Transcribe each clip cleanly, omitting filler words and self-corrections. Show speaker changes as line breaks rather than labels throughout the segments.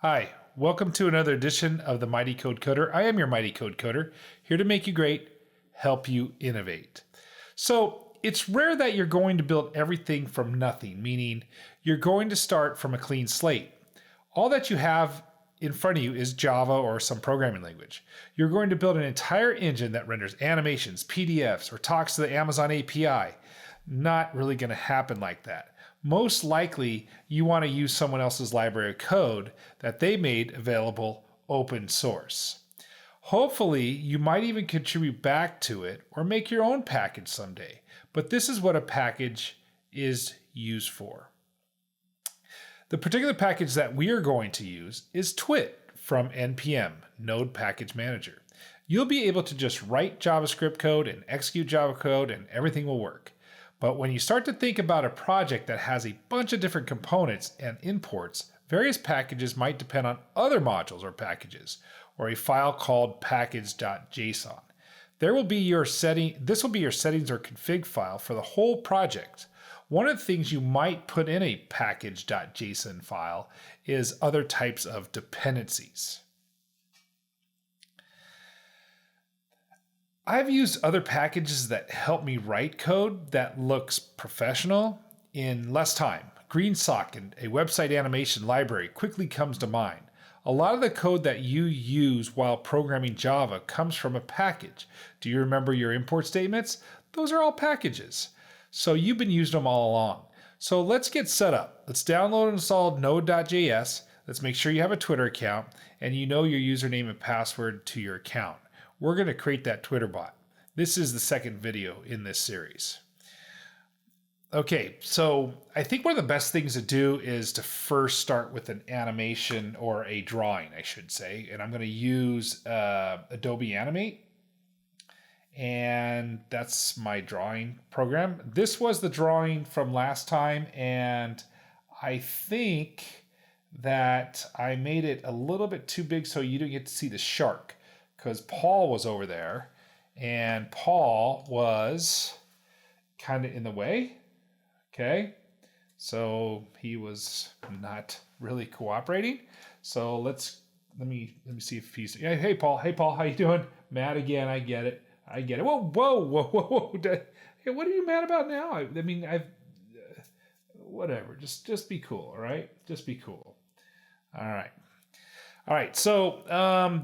Hi, welcome to another edition of the Mighty Code Coder. I am your Mighty Code Coder, here to make you great, help you innovate. So it's rare that you're going to build everything from nothing, meaning you're going to start from a clean slate. All that you have in front of you is Java or some programming language. You're going to build an entire engine that renders animations, PDFs, or talks to the Amazon API. Not really going to happen like that. Most likely, you want to use someone else's library of code that they made available open source. Hopefully, you might even contribute back to it or make your own package someday. But this is what a package is used for. The particular package that we are going to use is Twit from Npm, Node Package Manager. You'll be able to just write JavaScript code and execute Java code and everything will work. But when you start to think about a project that has a bunch of different components and imports, various packages might depend on other modules or packages, or a file called package.json. This will be your settings or config file for the whole project. One of the things you might put in a package.json file is other types of dependencies. I've used other packages that help me write code that looks professional in less time. GreenSock and a website animation library quickly comes to mind. A lot of the code that you use while programming Java comes from a package. Do you remember your import statements? Those are all packages. So you've been using them all along. So let's get set up. Let's download and install node.js. Let's make sure you have a Twitter account and you know your username and password to your account. We're going to create that Twitter bot. This is the second video in this series. Okay, so I think one of the best things to do is to first start with an animation or a drawing, I should say. And I'm going to use Adobe Animate. And that's my drawing program. This was the drawing from last time. And I think that I made it a little bit too big so you didn't get to see the shark. Because Paul was over there, and Paul was kind of in the way, okay? So he was not really cooperating. So let me see if he's, yeah, hey Paul, how you doing? Mad again, I get it. Whoa. Hey, what are you mad about now? I mean, whatever, just be cool, all right? Just be cool. All right, so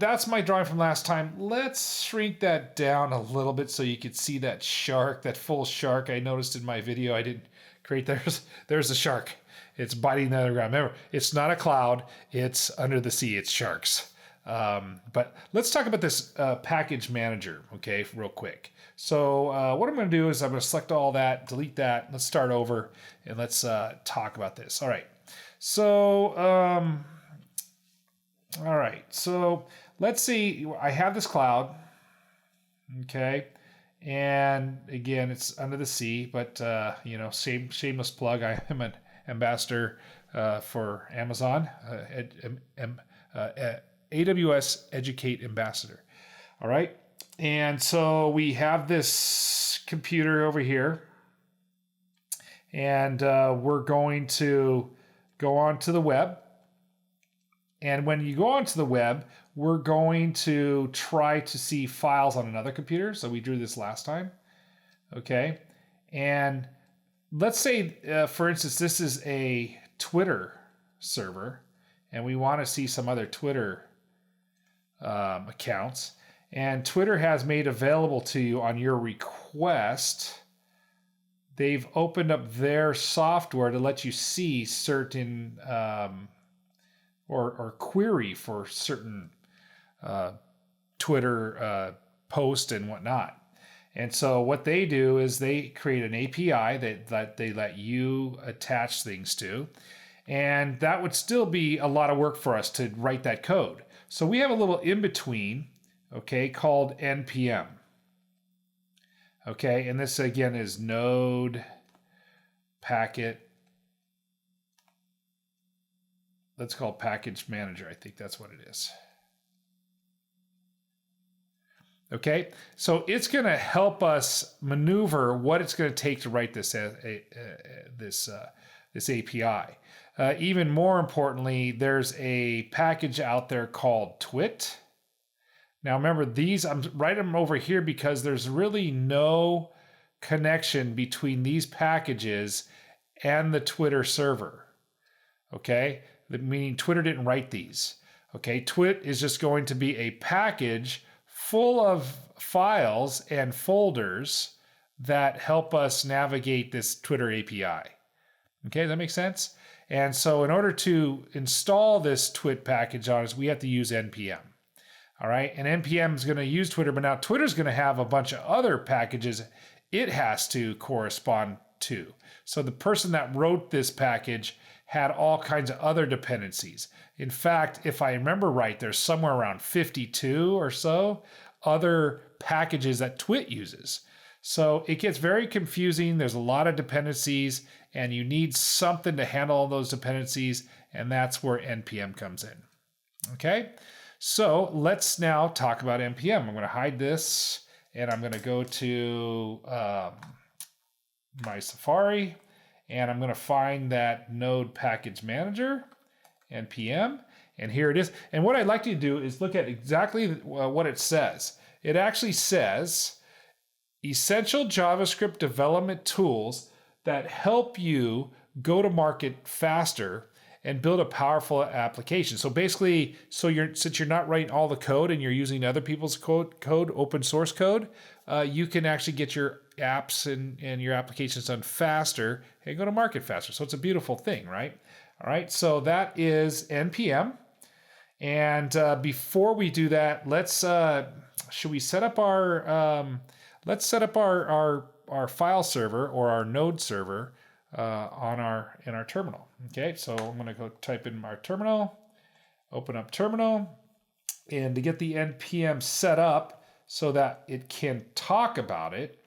that's my drawing from last time. Let's shrink that down a little bit so you can see that shark, that full shark I noticed in my video. I didn't create, there's a shark. It's biting the ground. Remember, it's not a cloud, it's under the sea, it's sharks. But let's talk about this package manager, okay, real quick. So what I'm going to do is I'm going to select all that, delete that, let's start over, and let's talk about this. All right, so let's see, I have this cloud, okay, and again, it's under the sea, but, shameless plug, I am an ambassador for Amazon, AWS Educate Ambassador, all right, and so we have this computer over here, and we're going to go onto the web. And when you go onto the web, we're going to try to see files on another computer. So we drew this last time. Okay. And let's say, for instance, this is a Twitter server and we want to see some other Twitter accounts. And Twitter has made available to you on your request. They've opened up their software to let you see certain or query for certain Twitter posts and whatnot. And so what they do is they create an API that they let you attach things to. And that would still be a lot of work for us to write that code. So we have a little in-between, okay, called NPM. Okay, and this again is node packet. Let's call it package manager. I think that's what it is. Okay, so it's going to help us maneuver what it's going to take to write this API. Even more importantly, there's a package out there called Twit. Now remember, I'm writing them over here because there's really no connection between these packages and the Twitter server. Okay, meaning Twitter didn't write these. Okay, Twit is just going to be a package full of files and folders that help us navigate this Twitter API. Okay, does that make sense? And so in order to install this Twit package on us, we have to use npm. All right, and npm is going to use Twitter, but now Twitter's going to have a bunch of other packages it has to correspond to. So the person that wrote this package had all kinds of other dependencies. In fact, if I remember right, there's somewhere around 52 or so other packages that Twit uses. So it gets very confusing. There's a lot of dependencies, and you need something to handle all those dependencies, and that's where npm comes in. Okay, so let's now talk about npm. I'm going to hide this, and I'm going to go to my Safari, and I'm going to find that node package manager, npm, and here it is. And what I'd like you to do is look at exactly what it says. It actually says essential JavaScript development tools that help you go to market faster and build a powerful application. So basically, since you're not writing all the code and you're using other people's code, open source code, you can actually get your apps and your applications done faster and go to market faster. So it's a beautiful thing, right? All right, so that is npm. And before we do that, let's should we set up our let's set up our file server or our node server in our terminal. Okay, so I'm going to go type in our terminal, open up terminal, and to get the npm set up so that it can talk about it,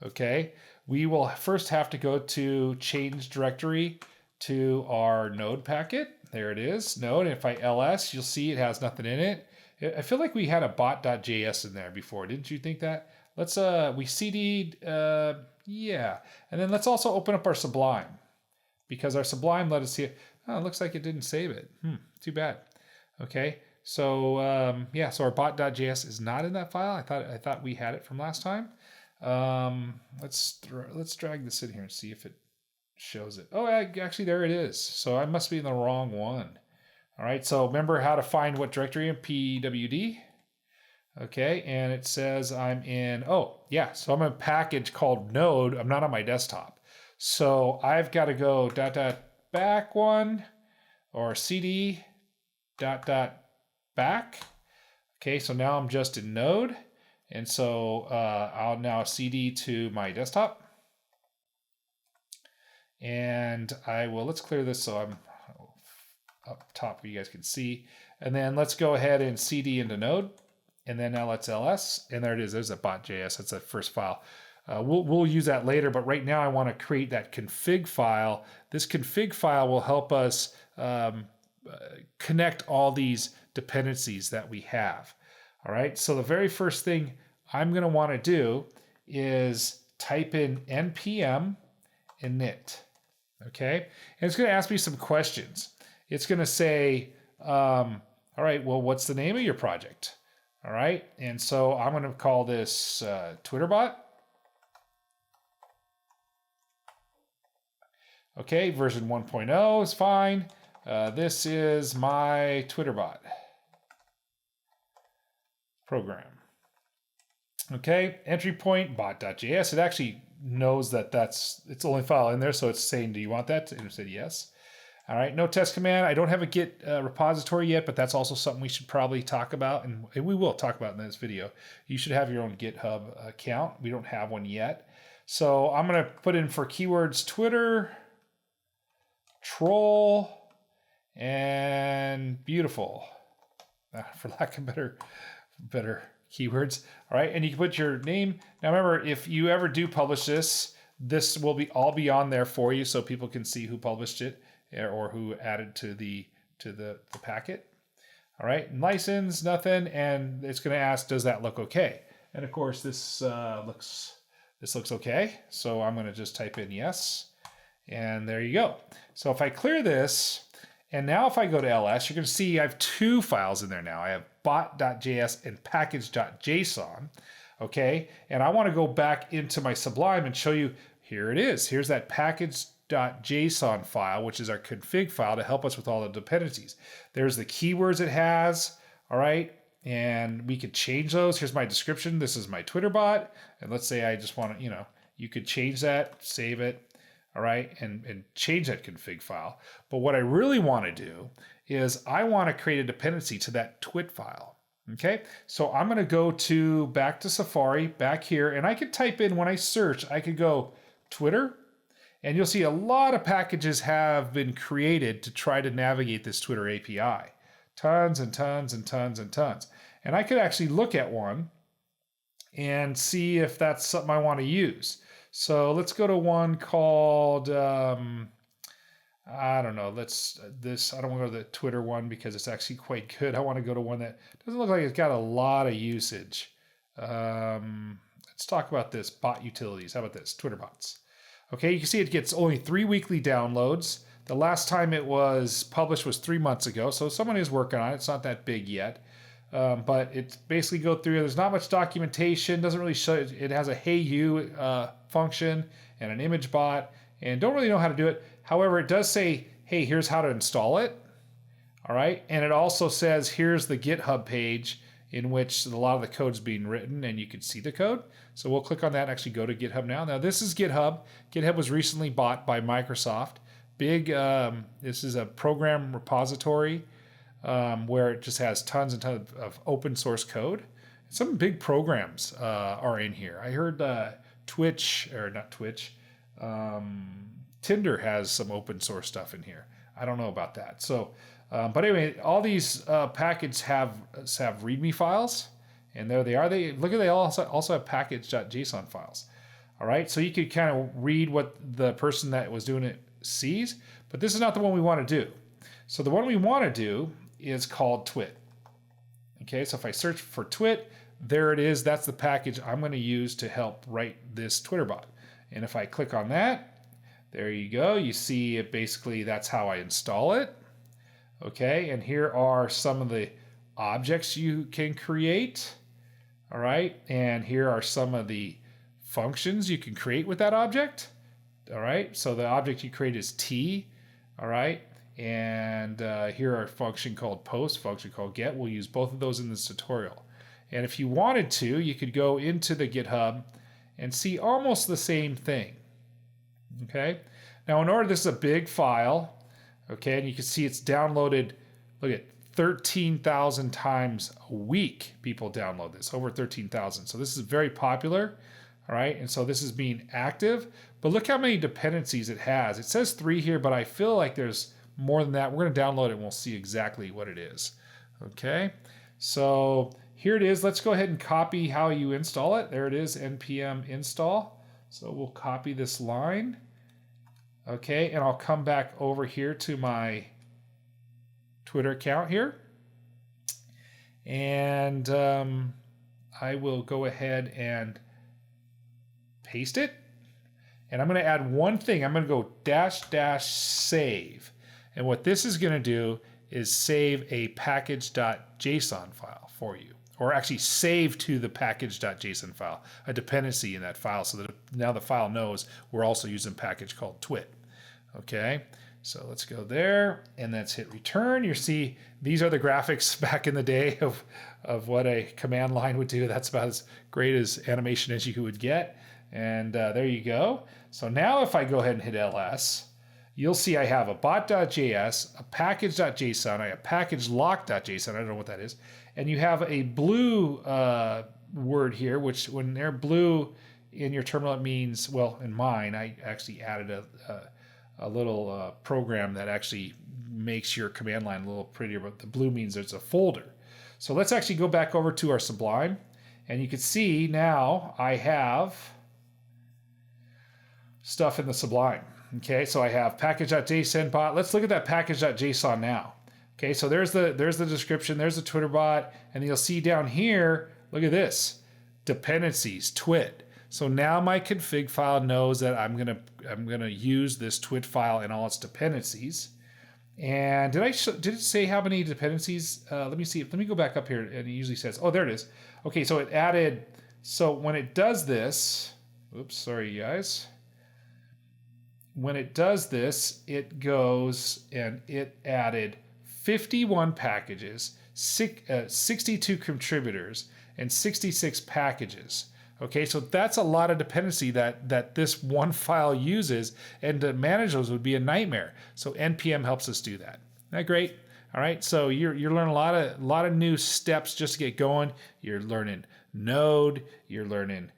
okay, we will first have to go to change directory to our node packet. There it is, node. And if I ls, you'll see it has nothing in it. I feel like we had a bot.js in there before. Didn't you think that? Let's we cd'd, yeah. And then let's also open up our Sublime, because our Sublime let us see it. Oh, it looks like it didn't save it. Too bad. Okay, so yeah, so our bot.js is not in that file. I thought we had it from last time. Let's drag this in here and see if it shows it. Oh, actually there it is. So I must be in the wrong one. All right, so remember how to find what directory in pwd. Okay, and it says I'm in, oh yeah, so I'm in a package called node. I'm not on my desktop. So I've got to go back one or cd back. Okay, so now I'm just in node. And so I'll now cd to my desktop. And let's clear this so I'm up top where you guys can see. And then let's go ahead and cd into node. And then now let's ls, and there it is. There's a bot.js. That's the first file. We'll use that later, but right now I want to create that config file. This config file will help us connect all these dependencies that we have. All right, so the very first thing I'm going to want to do is type in npm init. Okay, and it's going to ask me some questions. It's going to say, all right, well, what's the name of your project? All right, and so I'm going to call this TwitterBot. Okay, version 1.0 is fine. This is my TwitterBot program. Okay, entry point bot.js. It actually knows that it's the only file in there, so it's saying, do you want that? And it said yes. All right, no test command. I don't have a Git repository yet, but that's also something we should probably talk about, and we will talk about in this video. You should have your own GitHub account. We don't have one yet. So I'm going to put in for keywords Twitter, troll, and beautiful, for lack of better keywords. All right, and you can put your name. Now remember, if you ever do publish this, this will all be on there for you so people can see who published it or who added to the packet. All right, license, nothing, and it's going to ask, does that look okay? And of course, this looks okay. So I'm going to just type in yes, And there you go. So if I clear this, and now if I go to ls, you're going to see I have two files in there now. I have bot.js and package.json. Okay, and I want to go back into my Sublime and show you, here it is. Here's that package.json file, which is our config file to help us with all the dependencies. There's the keywords it has, all right, and we could change those. Here's my description. This is my Twitter bot, and let's say I just want to, you could change that, save it, all right, and change that config file. But what I really want to do is I want to create a dependency to that twit file. Okay, so I'm going to go back to Safari, back here, and I could type in, when I search, I could go Twitter, and you'll see a lot of packages have been created to try to navigate this Twitter API. Tons and tons and tons and tons. And I could actually look at one and see if that's something I want to use. So let's go to one called, I don't know, I don't want to go to the Twitter one because it's actually quite good. I want to go to one that doesn't look like it's got a lot of usage. Let's talk about this, bot utilities. How about this, Twitter bots? Okay, you can see it gets only 3 weekly downloads. The last time it was published was 3 months ago, so someone is working on it. It's not that big yet. But it's basically go through, there's not much documentation, doesn't really show, it has a hey you function and an image bot, and don't really know how to do it. However, it does say, hey, here's how to install it. All right, and it also says, here's the GitHub page in which a lot of the code's being written, and you can see the code. So we'll click on that and actually go to GitHub now. Now this is GitHub. GitHub was recently bought by Microsoft. This is a program repository where it just has tons and tons of open source code. Some big programs are in here. I heard Tinder has some open source stuff in here. I don't know about that. So, but anyway, all these packages have README files, and there they are. They also have package.json files. All right, so you could kind of read what the person that was doing it sees, but this is not the one we want to do. So the one we want to do is called twit. Okay, so if I search for twit, there it is. That's the package I'm going to use to help write this Twitter bot. And if I click on that, there you go. You see it basically, that's how I install it. Okay, and here are some of the objects you can create. All right, and here are some of the functions you can create with that object. All right, so the object you create is T. All right, and here are a function called post, function called get. We'll use both of those in this tutorial. And if you wanted to, you could go into the GitHub and see almost the same thing. Okay, now in order, this is a big file. Okay, and you can see it's downloaded, look at 13,000 times a week people download this, over 13,000. So this is very popular, all right? And so this is being active, but look how many dependencies it has. It says 3 here, but I feel like there's more than that. We're gonna download it and we'll see exactly what it is, okay? So here it is. Let's go ahead and copy how you install it. There it is, Npm Install. So we'll copy this line. Okay, and I'll come back over here to my Twitter account here. And I will go ahead and paste it. And I'm going to add one thing. I'm going to go --save. And what this is going to do is save a package.json file for you. Or actually save to the package.json file, a dependency in that file, so that now the file knows we're also using a package called twit. Okay, so let's go there, and let's hit return. You see, these are the graphics back in the day of what a command line would do. That's about as great as animation as you would get. And there you go. So now if I go ahead and hit ls, you'll see I have a bot.js, a package.json, I have package lock.json, I don't know what that is, and you have a blue word here, which when they're blue in your terminal, it means, well, in mine, I actually added a little program that actually makes your command line a little prettier, but the blue means there's a folder. So let's actually go back over to our Sublime, and you can see now I have stuff in the Sublime. Okay, so I have package.json bot. Let's look at that package.json now. Okay, so there's the description, there's the Twitter bot, and you'll see down here, look at this, dependencies, twit. So now my config file knows that I'm gonna use this twit file and all its dependencies. And did it say how many dependencies? Let me see. Let me go back up here, and it usually says, oh, there it is. Okay, so it added. So when it does this, oops, sorry guys. When it does this, it goes and it added 51 packages, 62 contributors, and 66 packages. Okay, so that's a lot of dependency that this one file uses, and to manage those would be a nightmare. So npm helps us do that. Isn't that great? All right, so you're learning a lot of new steps just to get going. You're learning Node, you're learning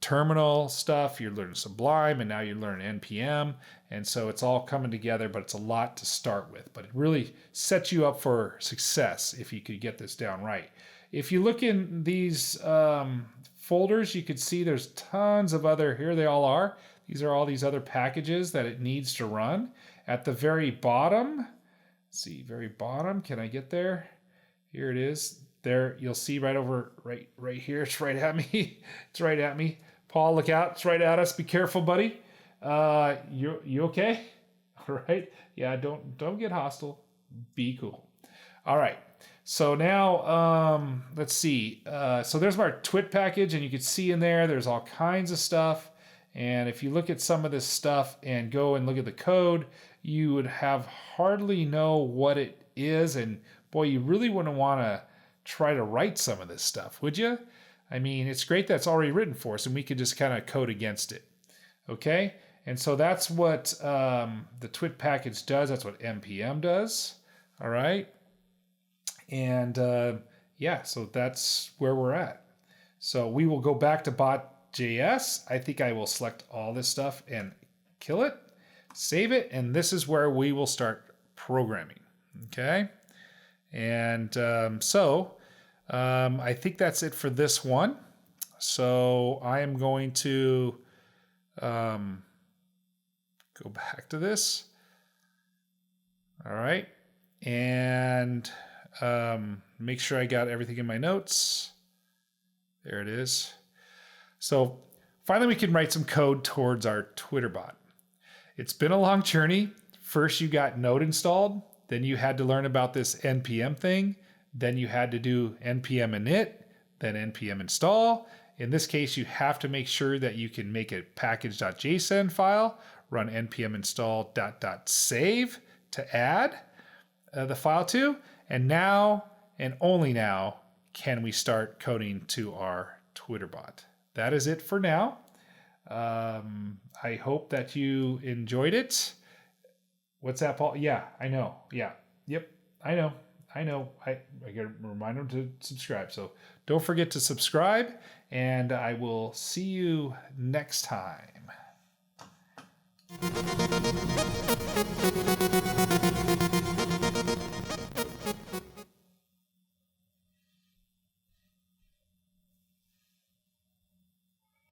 terminal stuff, you're learning Sublime, and now you're learning npm. And so it's all coming together, but it's a lot to start with. But it really sets you up for success if you could get this down right. If you look in these folders, you could see there's tons of other, here they all are. These are all these other packages that it needs to run. At the very bottom, let's see, very bottom, can I get there? Here it is. There, you'll see right over, right here, it's right at me. It's right at me. Paul, look out, it's right at us. Be careful, buddy. You okay? All right. Yeah, don't get hostile. Be cool. All right. So now, let's see. So there's our twit package, and you can see in there's all kinds of stuff. And if you look at some of this stuff and go and look at the code, you would have hardly know what it is. And boy, you really wouldn't want to try to write some of this stuff, would you? I mean, it's great that's already written for us, and we could just kind of code against it. Okay? And so that's what the twit package does. That's what npm does. All right? And yeah, so that's where we're at. So we will go back to bot.js. I think I will select all this stuff and kill it, save it, and this is where we will start programming. Okay? And I think that's it for this one. So I am going to go back to this. All right. And make sure I got everything in my notes. There it is. So finally we can write some code towards our Twitter bot. It's been a long journey. First you got Node installed, then you had to learn about this npm thing, then you had to do npm init, then npm install. In this case, you have to make sure that you can make a package.json file, run npm install .save to add the file to, and now, and only now, can we start coding to our Twitter bot. That is it for now. I hope that you enjoyed it. What's that, Paul? Yeah, I know. Yeah. Yep. I know. I gotta remind them to subscribe. So don't forget to subscribe, and I will see you next time.